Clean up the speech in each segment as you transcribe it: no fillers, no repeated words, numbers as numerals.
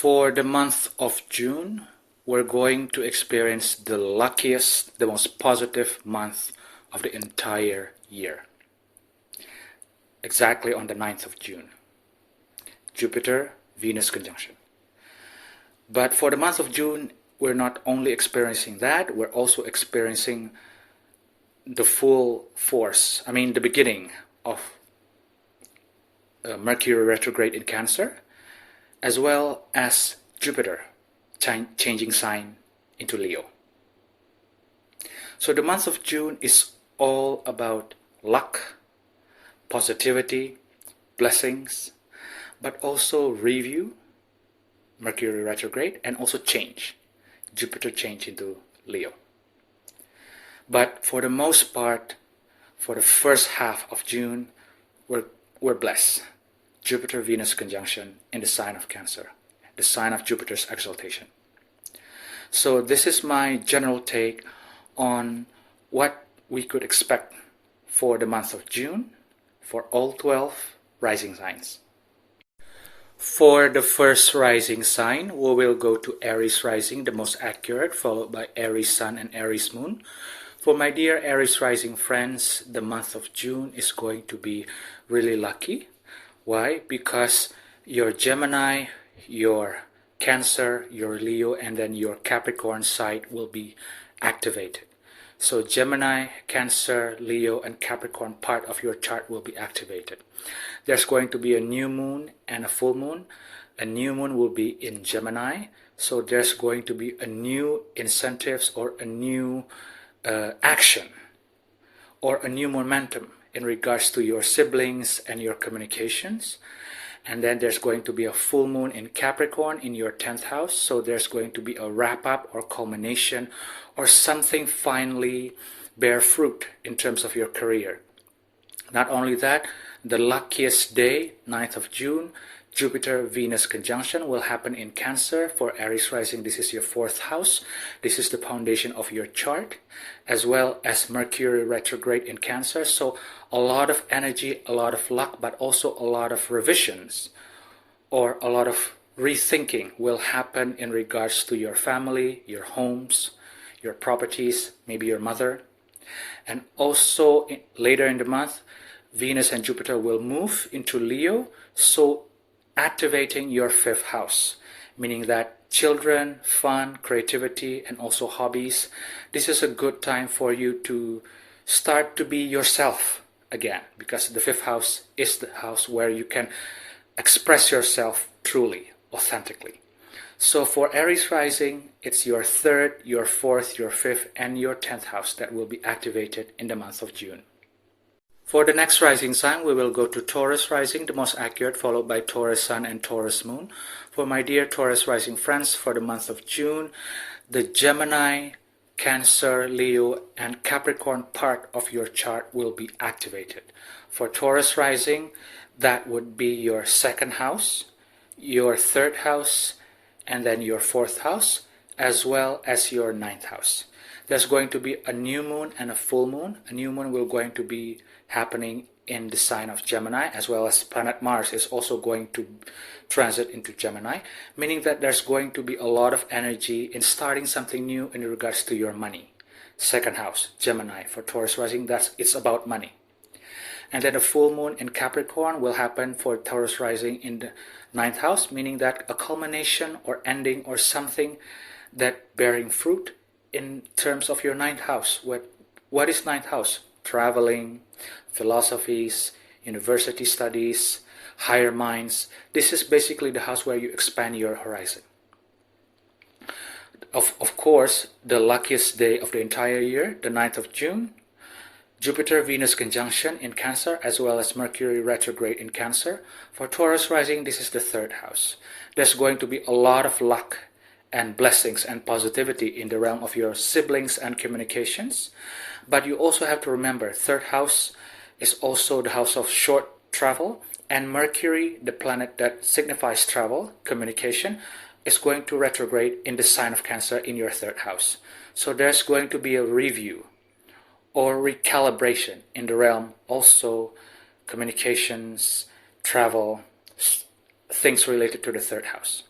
For the month of June, we're going to experience the luckiest, the most positive month of the entire year. Exactly on the 9th of June. Jupiter-Venus conjunction. But for the month of June, we're not only experiencing that, we're also experiencing the full force, the beginning of Mercury retrograde in Cancer, as well as Jupiter changing sign into Leo. So the month of June is all about luck, positivity, blessings, but also review, Mercury retrograde, and also change, Jupiter change into Leo. But for the most part, for the first half of June, we're blessed. Jupiter-Venus conjunction in the sign of Cancer, the sign of Jupiter's exaltation. So this is my general take on what we could expect for the month of June for all 12 rising signs. For the first rising sign, we will go to Aries rising, the most accurate, followed by Aries sun and Aries moon. For my dear Aries rising friends, the month of June is going to be really lucky. Why? Because your Gemini, your Cancer, your Leo, and then your Capricorn side will be activated. So Gemini, Cancer, Leo, and Capricorn part of your chart will be activated. There's going to be a new moon and a full moon. A new moon will be in Gemini, so there's going to be a new incentives or a new action or a new momentum in regards to your siblings and your communications. And then there's going to be a full moon in Capricorn in your 10th house, so there's going to be a wrap-up or culmination or something finally bear fruit in terms of your career. Not only that, the luckiest day, 9th of June, Jupiter-Venus conjunction will happen in Cancer. For Aries rising, this is your 4th house. This is the foundation of your chart, as well as Mercury retrograde in Cancer. So a lot of energy, a lot of luck, but also a lot of revisions or a lot of rethinking will happen in regards to your family, your homes, your properties, maybe your mother. And also later in the month, Venus and Jupiter will move into Leo, so activating your 5th house, meaning that children, fun, creativity, and also hobbies, this is a good time for you to start to be yourself again, because the 5th house is the house where you can express yourself truly, authentically. So for Aries rising, it's your 3rd, your 4th, your 5th, and your 10th house that will be activated in the month of June. For the next rising sign, we will go to Taurus rising, the most accurate, followed by Taurus sun and Taurus moon. For my dear Taurus rising friends, for the month of June, the Gemini, Cancer, Leo, and Capricorn part of your chart will be activated. For Taurus rising, that would be your 2nd house, your 3rd house, and then your 4th house, as well as your 9th house. There's going to be a new moon and a full moon. A new moon will going to be happening in the sign of Gemini, as well as planet Mars is also going to transit into Gemini, meaning that there's going to be a lot of energy in starting something new in regards to your money. 2nd house, Gemini, for Taurus rising, it's about money. And then a full moon in Capricorn will happen for Taurus rising in the 9th house, meaning that a culmination or ending or something that bearing fruit in terms of your 9th house. What is 9th house? Traveling, philosophies, university studies, higher minds. This is basically the house where you expand your horizon. Of course, the luckiest day of the entire year, the 9th of June, Jupiter-Venus conjunction in Cancer, as well as Mercury retrograde in Cancer. For Taurus rising, this is the 3rd house. There's going to be a lot of luck and blessings and positivity in the realm of your siblings and communications. But you also have to remember, 3rd house is also the house of short travel, and Mercury, the planet that signifies travel, communication, is going to retrograde in the sign of Cancer in your 3rd house. So there's going to be a review or recalibration in the realm also communications, travel, things related to the 3rd house.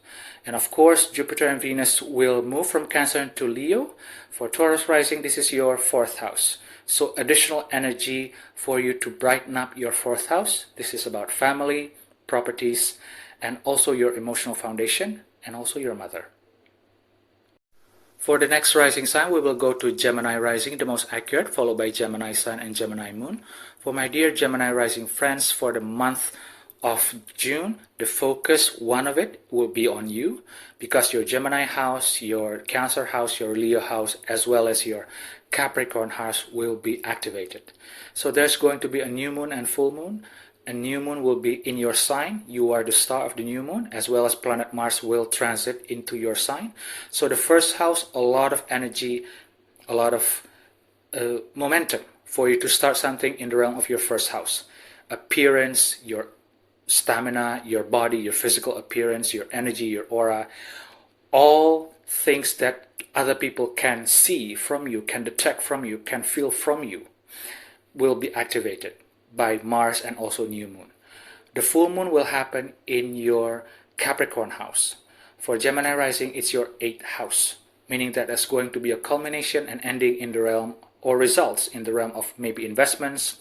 And of course, Jupiter and Venus will move from Cancer into Leo. For Taurus rising, this is your 4th house. So additional energy for you to brighten up your 4th house. This is about family, properties, and also your emotional foundation, and also your mother. For the next rising sign, we will go to Gemini rising, the most accurate, followed by Gemini sun and Gemini moon. For my dear Gemini rising friends, for the month of June, the focus, one of it, will be on you, because your Gemini house, your Cancer house, your Leo house, as well as your Capricorn house will be activated. So there's going to be a new moon and full moon. A new moon will be in your sign. You are the star of the new moon, as well as planet Mars will transit into your sign. So the first house, a lot of energy, a lot of momentum for you to start something in the realm of your first house. Appearance, your stamina, your body, your physical appearance, your energy, your aura, all things that other people can see from you, can detect from you, can feel from you, will be activated by Mars and also new moon. The full moon will happen in your Capricorn house. For Gemini rising, it's your 8th house, meaning that there's going to be a culmination and ending in the realm, or results in the realm of maybe investments,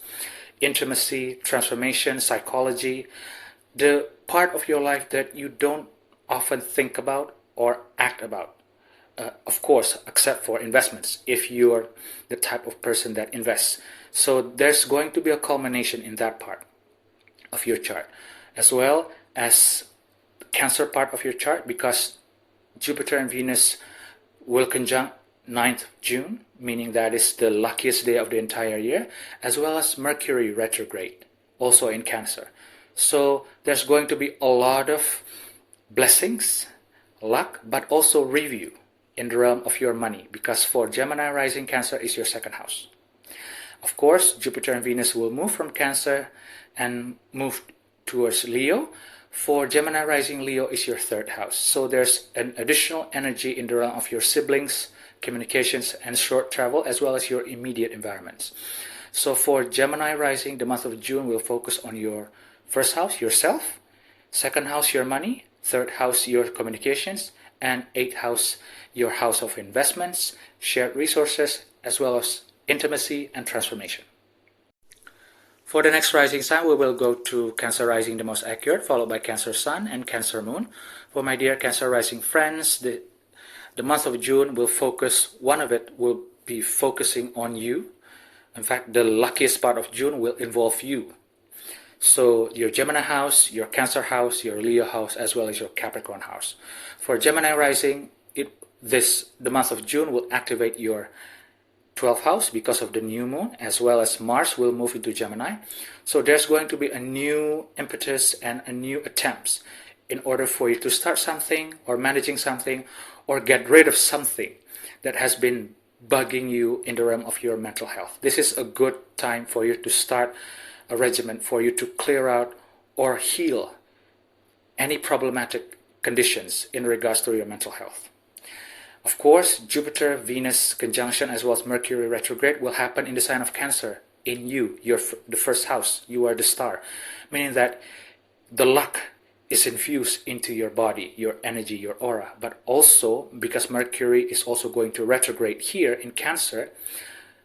intimacy, transformation, psychology, the part of your life that you don't often think about or act about. Of course, except for investments, if you're the type of person that invests. So there's going to be a culmination in that part of your chart, as well as the Cancer part of your chart, because Jupiter and Venus will conjunct 9th June, meaning that is the luckiest day of the entire year, as well as Mercury retrograde, also in Cancer. So there's going to be a lot of blessings, luck, but also review in the realm of your money, because for Gemini rising, Cancer is your 2nd house. Of course, Jupiter and Venus will move from Cancer and move towards Leo. For Gemini rising, Leo is your 3rd house. So there's an additional energy in the realm of your siblings, communications, and short travel, as well as your immediate environments. So for Gemini rising, the month of June will focus on your 1st house, yourself, 2nd house, your money, 3rd house, your communications, and 8th house, your house of investments, shared resources, as well as intimacy and transformation. For the next rising sign, we will go to Cancer rising, the most accurate, followed by Cancer sun and Cancer moon. For my dear Cancer rising friends, the month of June will focus, one of it will be focusing on you. In fact, the luckiest part of June will involve you. So your Gemini house, your Cancer house, your Leo house, as well as your Capricorn house. For Gemini rising, the month of June will activate your 12th house because of the new moon, as well as Mars will move into Gemini. So there's going to be a new impetus and a new attempts in order for you to start something, or managing something, or get rid of something that has been bugging you in the realm of your mental health. This is a good time for you to start a regimen for you to clear out or heal any problematic conditions in regards to your mental health. Of course, Jupiter-Venus conjunction as well as Mercury retrograde will happen in the sign of Cancer, in you, the 1st house. You are the star, meaning that the luck is infused into your body, your energy, your aura. But also, because Mercury is also going to retrograde here in Cancer,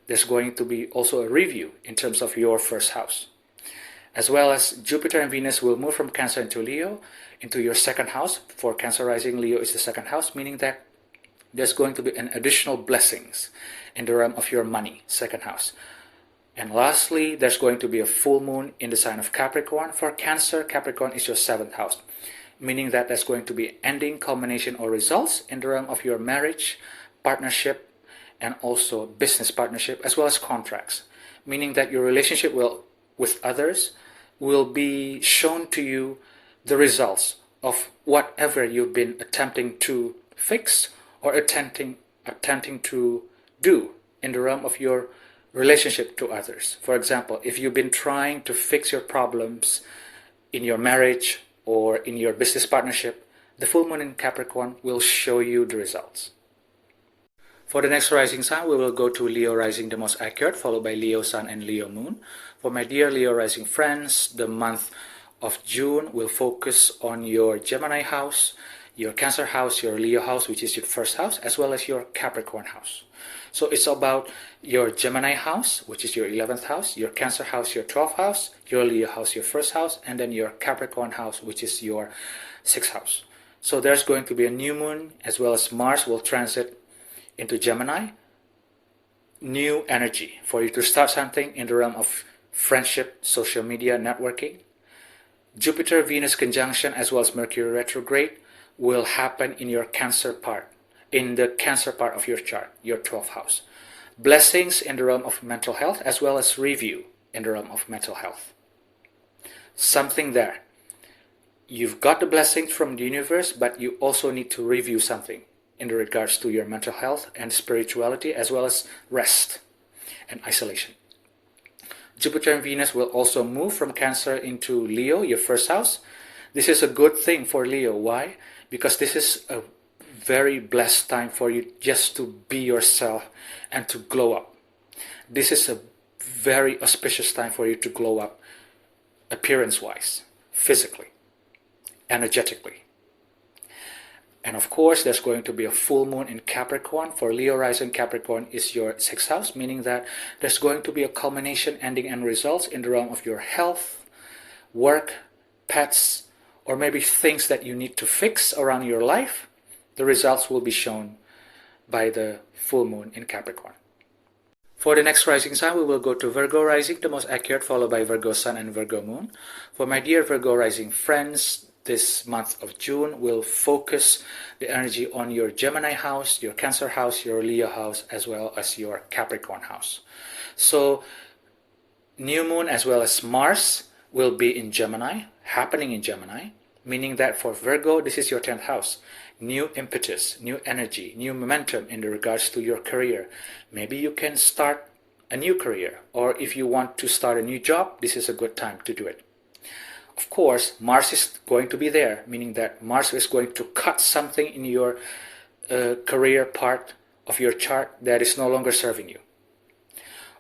there's going to be also a review in terms of your 1st house. As well as Jupiter and Venus will move from Cancer into Leo, into your 2nd house. For Cancer rising, Leo is the 2nd house, meaning that there's going to be an additional blessings in the realm of your money, 2nd house. And lastly, there's going to be a full moon in the sign of Capricorn. For Cancer, Capricorn is your 7th house, meaning that there's going to be ending, culmination, or results in the realm of your marriage, partnership, and also business partnership, as well as contracts, meaning that your relationship with others will be shown to you the results of whatever you've been attempting to fix or attempting to do in the realm of your relationship to others. For example, if you've been trying to fix your problems in your marriage or in your business partnership, the full moon in Capricorn will show you the results. For the next rising sign, we will go to Leo rising, the most accurate, followed by Leo sun and Leo moon. For my dear Leo rising friends, the month of June will focus on your Gemini house, your Cancer house, your Leo house, which is your first house, as well as your Capricorn house. So it's about your Gemini house, which is your 11th house, your Cancer house, your 12th house, your Leo house, your first house, and then your Capricorn house, which is your 6th house. So there's going to be a new moon, as well as Mars will transit into Gemini. New energy for you to start something in the realm of friendship, social media, networking. Jupiter, Venus conjunction, as well as Mercury retrograde will happen in your Cancer part, in the Cancer part of your chart, your 12th house. Blessings in the realm of mental health, as well as review in the realm of mental health. Something there. You've got the blessings from the universe, but you also need to review something in regards to your mental health and spirituality, as well as rest and isolation. Jupiter and Venus will also move from Cancer into Leo, your first house. This is a good thing for Leo. Why? Because this is a very blessed time for you just to be yourself and to glow up. This is a very auspicious time for you to glow up appearance-wise, physically, energetically. And of course, there's going to be a full moon in Capricorn. For Leo rising, Capricorn is your 6th house, meaning that there's going to be a culmination, ending, and results in the realm of your health, work, pets, or maybe things that you need to fix around your life. The results will be shown by the full moon in Capricorn. For the next rising sign, we will go to Virgo rising, the most accurate, followed by Virgo sun and Virgo moon. For my dear Virgo rising friends, this month of June will focus the energy on your Gemini house, your Cancer house, your Leo house, as well as your Capricorn house. So new moon as well as Mars will be in Gemini, happening in Gemini, meaning that for Virgo, this is your 10th house. New impetus, new energy, new momentum in regards to your career. Maybe you can start a new career, or if you want to start a new job, this is a good time to do it. Of course, Mars is going to be there, meaning that Mars is going to cut something in your career part of your chart that is no longer serving you.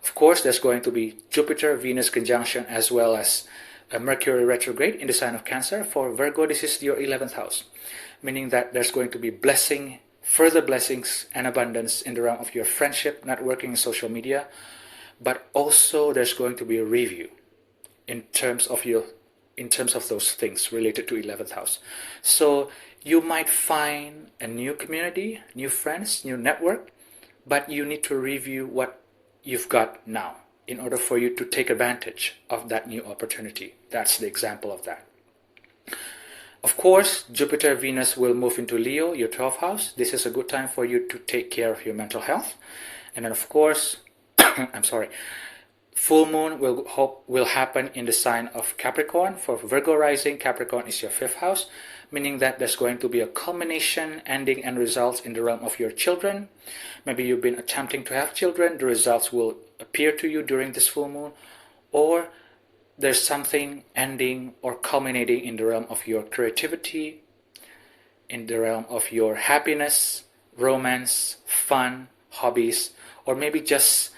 Of course, there's going to be Jupiter, Venus conjunction, as well as a Mercury retrograde in the sign of Cancer. For Virgo, this is your 11th house, meaning that there's going to be blessing, further blessings and abundance in the realm of your friendship, networking, and social media. But also there's going to be a review in terms of those things related to 11th house. So you might find a new community, new friends, new network, but you need to review what you've got now in order for you to take advantage of that new opportunity. That's the example of that. Of course, Jupiter, Venus will move into Leo, your 12th house. This is a good time for you to take care of your mental health. And then of course, full moon will happen in the sign of Capricorn. For Virgo rising, Capricorn is your 5th house, meaning that there's going to be a culmination, ending, and results in the realm of your children. Maybe you've been attempting to have children. The results will appear to you during this full moon, or there's something ending or culminating in the realm of your creativity, in the realm of your happiness, romance, fun, hobbies, or maybe just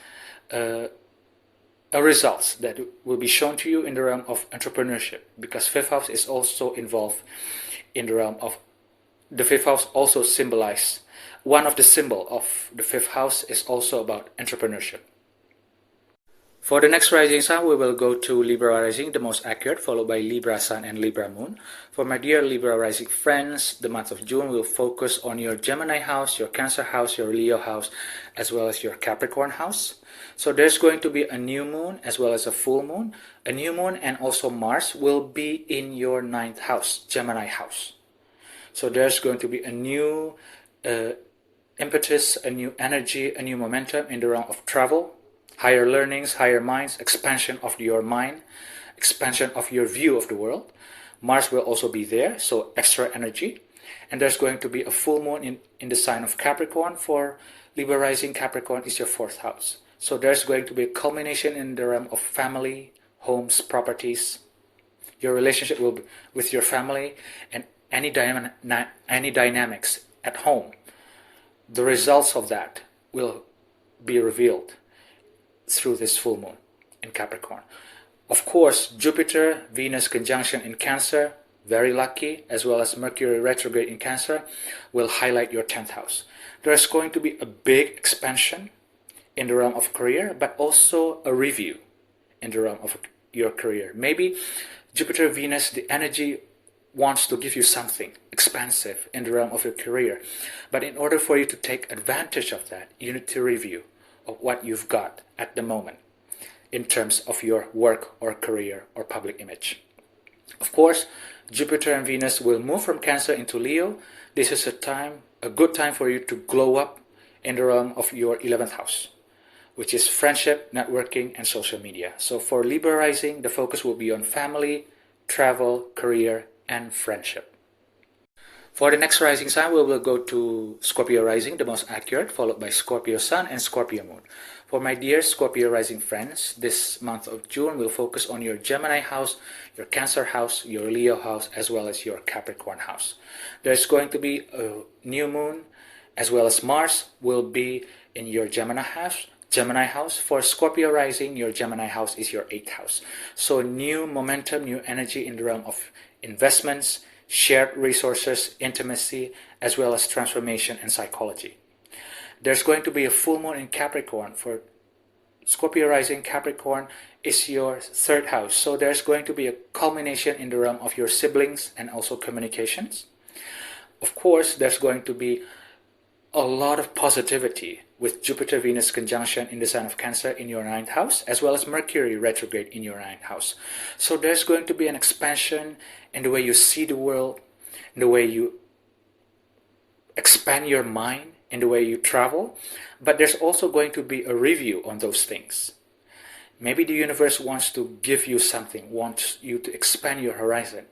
results that will be shown to you in the realm of entrepreneurship, because 5th house is also involved in the realm of the 5th house. Also symbolize one of the symbol of the 5th house is also about entrepreneurship. For the next rising sign, we will go to Libra rising, the most accurate, followed by Libra sun and Libra moon. For my dear Libra rising friends, the month of June will focus on your Gemini house, your Cancer house, your Leo house, as well as your Capricorn house. So there's going to be a new moon as well as a full moon. A new moon and also Mars will be in your 9th house, Gemini house. So there's going to be a new impetus, a new energy, a new momentum in the realm of travel, higher learnings, higher minds, expansion of your mind, expansion of your view of the world. Mars will also be there, so extra energy. And there's going to be a full moon in the sign of Capricorn. For Libra rising, Capricorn is your 4th house. So there's going to be a culmination in the realm of family, homes, properties, your relationship will be with your family, and any dynamics at home. The results of that will be revealed through this full moon in Capricorn. Of course, Jupiter, Venus conjunction in Cancer very lucky, as well as Mercury retrograde in Cancer will highlight your 10th house. There's going to be a big expansion in the realm of career, but also a review in the realm of your career. Maybe Jupiter, Venus, the energy wants to give you something expansive in the realm of your career. But in order for you to take advantage of that, you need to review of what you've got at the moment in terms of your work or career or public image. Of course, Jupiter and Venus will move from Cancer into Leo. This is a good time for you to glow up in the realm of your 11th house, which is friendship, networking, and social media. So for Libra rising, the focus will be on family, travel, career, and friendship. For the next rising sign, we will go to Scorpio rising, the most accurate, followed by Scorpio sun and Scorpio moon. For my dear Scorpio rising friends, this month of June will focus on your Gemini house, your Cancer house, your Leo house, as well as your Capricorn house. There's going to be a new moon, as well as Mars will be in your Gemini house. For Scorpio rising, your Gemini house is your 8th house. So new momentum, new energy in the realm of investments, shared resources, intimacy, as well as transformation and psychology. There's going to be a full moon in Capricorn. For Scorpio rising, Capricorn is your 3rd house. So there's going to be a culmination in the realm of your siblings and also communications. Of course, there's going to be a lot of positivity with Jupiter-Venus conjunction in the sign of Cancer in your 9th house, as well as Mercury retrograde in your 9th house. So there's going to be an expansion in the way you see the world, in the way you expand your mind, in the way you travel. But there's also going to be a review on those things. Maybe the universe wants to give you something, wants you to expand your horizon.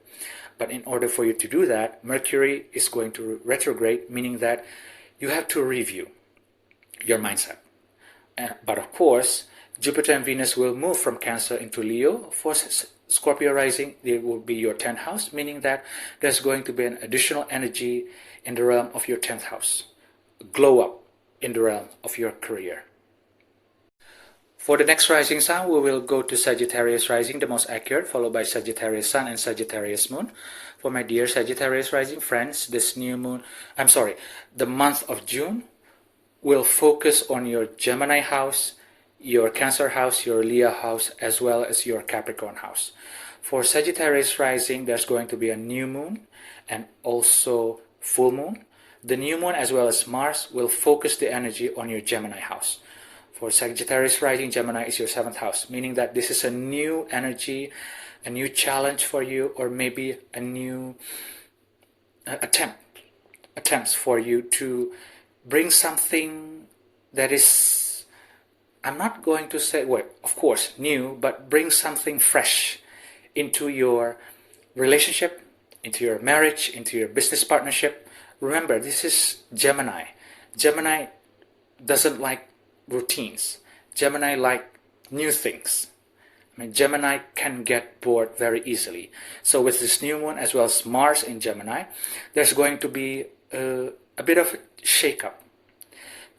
But in order for you to do that, Mercury is going to retrograde, meaning that you have to review your mindset. But of course, Jupiter and Venus will move from Cancer into Leo. For Scorpio rising, it will be your 10th house, meaning that there's going to be an additional energy in the realm of your 10th house. Glow up in the realm of your career. For the next rising sign, we will go to Sagittarius rising, the most accurate, followed by Sagittarius sun and Sagittarius moon. For my dear Sagittarius rising friends, the month of June will focus on your Gemini house, your Cancer house, your Leo house, as well as your Capricorn house. For Sagittarius rising, there's going to be a new moon and also full moon. The new moon as well as Mars will focus the energy on your Gemini house. For Sagittarius rising, Gemini is your 7th house, meaning that this is a new energy, a new challenge for you, or maybe a new attempts for you to bring something that is, I'm not going to say, well, of course, new, but bring something fresh into your relationship, into your marriage, into your business partnership. Remember, this is Gemini. Gemini doesn't like routines. Gemini like new things. Gemini can get bored very easily. So with this new moon as well as Mars in Gemini, there's going to be a bit of a shake-up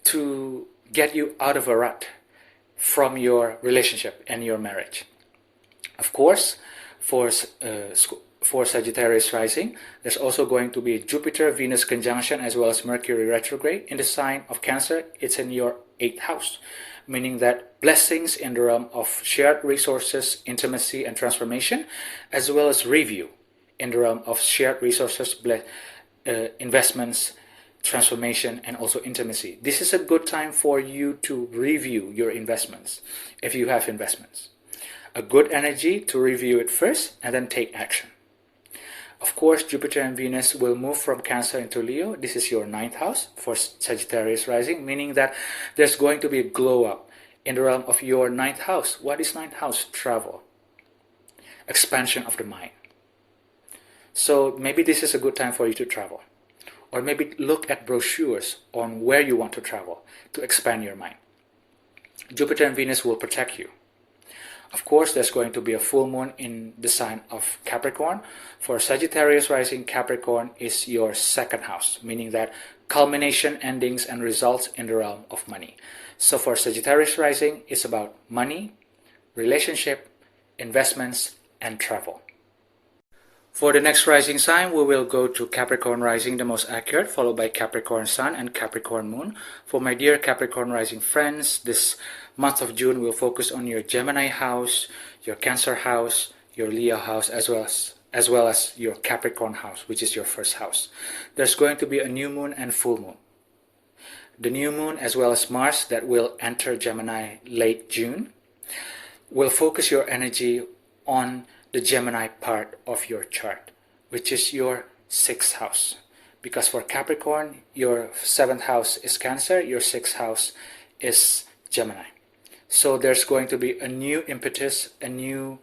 to get you out of a rut from your relationship and your marriage. Of course, for Sagittarius rising, there's also going to be Jupiter-Venus conjunction as well as Mercury retrograde in the sign of Cancer. It's in your 8th house, meaning that blessings in the realm of shared resources, intimacy, and transformation, as well as review in the realm of shared resources, investments, transformation, and also intimacy. This is a good time for you to review your investments, if you have investments. A good energy to review it first and then take action. Of course, Jupiter and Venus will move from Cancer into Leo. This is your 9th house for Sagittarius rising, meaning that there's going to be a glow up in the realm of your 9th house. What is 9th house? Travel. Expansion of the mind. So maybe this is a good time for you to travel. Or maybe look at brochures on where you want to travel to expand your mind. Jupiter and Venus will protect you. Of course, there's going to be a full moon in the sign of Capricorn. For Sagittarius rising, Capricorn is your 2nd house, meaning that culmination, endings, and results in the realm of money. So for Sagittarius rising, it's about money, relationship, investments, and travel. For the next rising sign, we will go to Capricorn rising, the most accurate, followed by Capricorn sun and Capricorn moon. For my dear Capricorn rising friends, this month of June will focus on your Gemini house, your Cancer house, your Leo house, as well as your Capricorn house, which is your first house. There's going to be a new moon and full moon. The new moon, as well as Mars, that will enter Gemini late June, will focus your energy on the Gemini part of your chart, which is your 6th house. Because for Capricorn, your 7th house is Cancer, your 6th house is Gemini. So there's going to be a new impetus, a new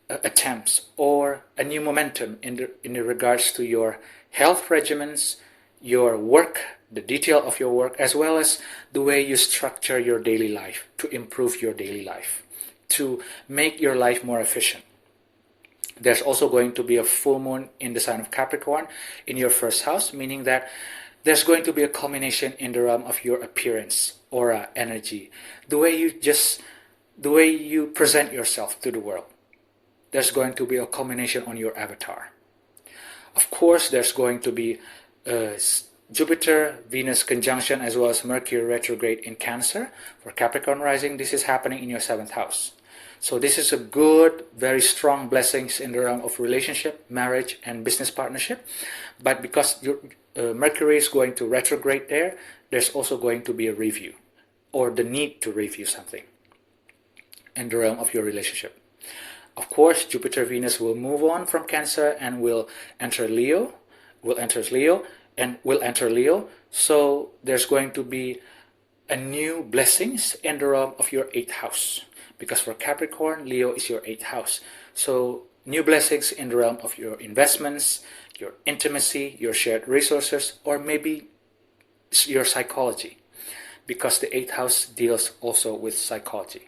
attempts, or a new momentum in regards to your health regimens, your work, the detail of your work, as well as the way you structure your daily life to improve your daily life, to make your life more efficient. There's also going to be a full moon in the sign of Capricorn in your first house, meaning that there's going to be a culmination in the realm of your appearance, aura, energy, the way you present yourself to the world. There's going to be a culmination on your avatar. Of course, there's going to be Jupiter, Venus conjunction, as well as Mercury retrograde in Cancer. For Capricorn rising, this is happening in your 7th house. So this is a good, very strong blessings in the realm of relationship, marriage, and business partnership. But because Mercury is going to retrograde there, there's also going to be a review, or the need to review something in the realm of your relationship. Of course, Jupiter, Venus will move on from Cancer and will enter Leo. So there's going to be a new blessings in the realm of your 8th house. Because for Capricorn, Leo is your 8th house. So new blessings in the realm of your investments, your intimacy, your shared resources, or maybe your psychology. Because the 8th house deals also with psychology.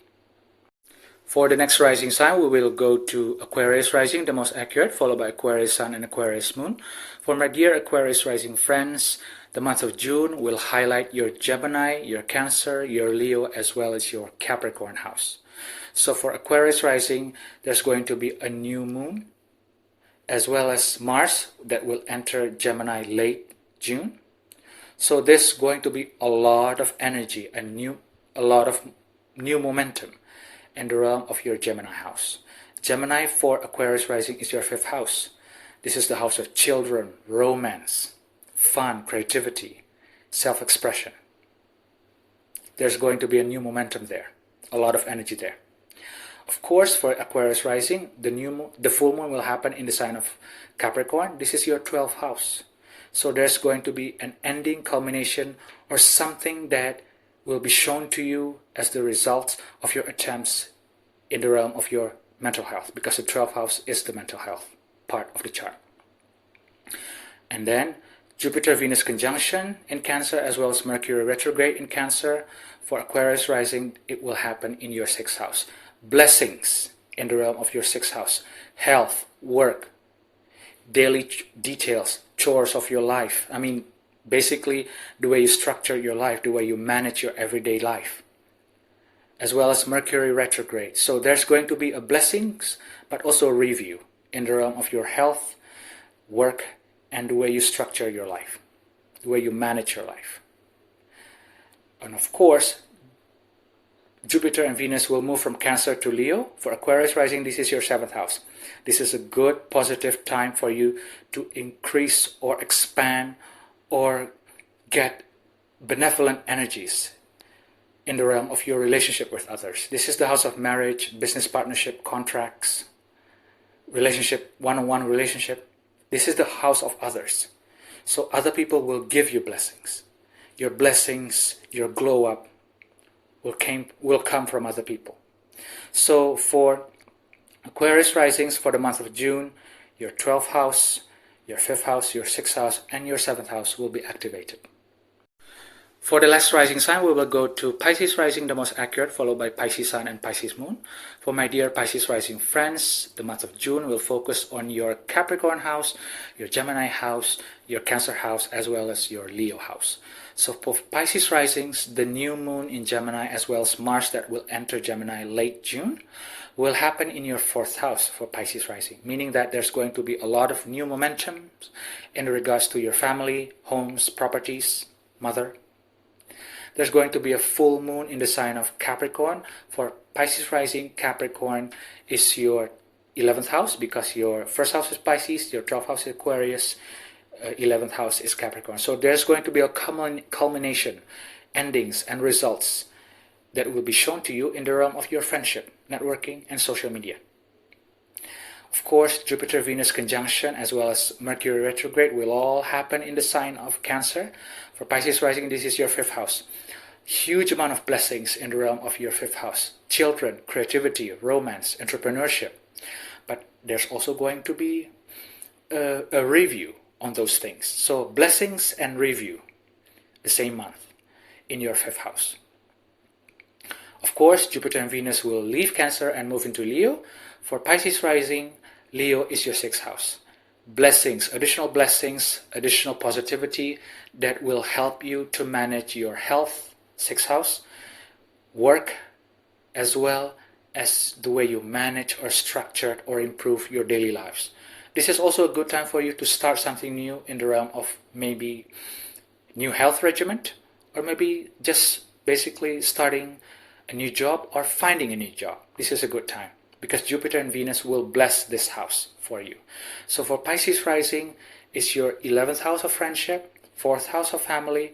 For the next rising sign, we will go to Aquarius rising, the most accurate, followed by Aquarius sun and Aquarius moon. For my dear Aquarius rising friends, the month of June will highlight your Gemini, your Cancer, your Leo, as well as your Capricorn house. So for Aquarius rising, there's going to be a new moon, as well as Mars that will enter Gemini late June. So there's going to be a lot of energy, a lot of new momentum in the realm of your Gemini house. Gemini for Aquarius rising is your 5th house. This is the house of children, romance, fun, creativity, self-expression. There's going to be a new momentum there, a lot of energy there. Of course, for Aquarius rising, the full moon will happen in the sign of Capricorn. This is your 12th house. So there's going to be an ending, culmination, or something that will be shown to you as the result of your attempts in the realm of your mental health, because the 12th house is the mental health part of the chart. And then Jupiter-Venus conjunction in Cancer, as well as Mercury retrograde in Cancer. For Aquarius rising, it will happen in your 6th house. Blessings in the realm of your 6th house. Health, work, daily details, chores of your life. I mean, basically the way you structure your life, the way you manage your everyday life, as well as Mercury retrograde. So there's going to be a blessings, but also a review in the realm of your health, work, and the way you structure your life, the way you manage your life. And of course, Jupiter and Venus will move from Cancer to Leo. For Aquarius rising, this is your 7th house. This is a good, positive time for you to increase or expand or get benevolent energies in the realm of your relationship with others. This is the house of marriage, business partnership, contracts, relationship, one-on-one relationship. This is the house of others. So other people will give you blessings. Your blessings, your glow up will come from other people. So for Aquarius risings for the month of June, your 12th house, your 5th house, your 6th house, and your 7th house will be activated. For the last rising sign, we will go to Pisces rising, the most accurate, followed by Pisces sun and Pisces moon. For my dear Pisces rising friends, the month of June will focus on your Capricorn house, your Gemini house, your Cancer house, as well as your Leo house. So for Pisces risings, the new moon in Gemini as well as Mars that will enter Gemini late June will happen in your 4th house for Pisces rising, meaning that there's going to be a lot of new momentum in regards to your family, homes, properties, mother. There's going to be a full moon in the sign of Capricorn. For Pisces rising, Capricorn is your 11th house because your 1st house is Pisces, your 12th house is Aquarius, 11th house is Capricorn. So there's going to be a culmination, endings and results that will be shown to you in the realm of your friendship, networking, and social media. Of course, Jupiter-Venus conjunction as well as Mercury retrograde will all happen in the sign of Cancer. For Pisces rising, this is your 5th house. Huge amount of blessings in the realm of your 5th house. Children, creativity, romance, entrepreneurship. But there's also going to be a review on those things. So blessings and review the same month in your 5th house. Of course, Jupiter and Venus will leave Cancer and move into Leo. For Pisces rising, Leo is your 6th house. Blessings, additional positivity that will help you to manage your health, 6th house, work, as well as the way you manage or structure or improve your daily lives. This is also a good time for you to start something new in the realm of maybe new health regimen, or maybe just basically starting a new job or finding a new job. This is a good time because Jupiter and Venus will bless this house for you. So for Pisces rising, it's your 11th house of friendship, 4th house of family,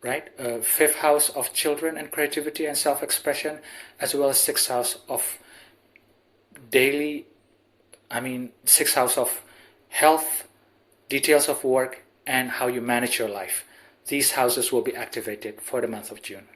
right? 5th house of children and creativity and self-expression, as well as 6th house of 6th house of health, details of work, and how you manage your life. These houses will be activated for the month of June.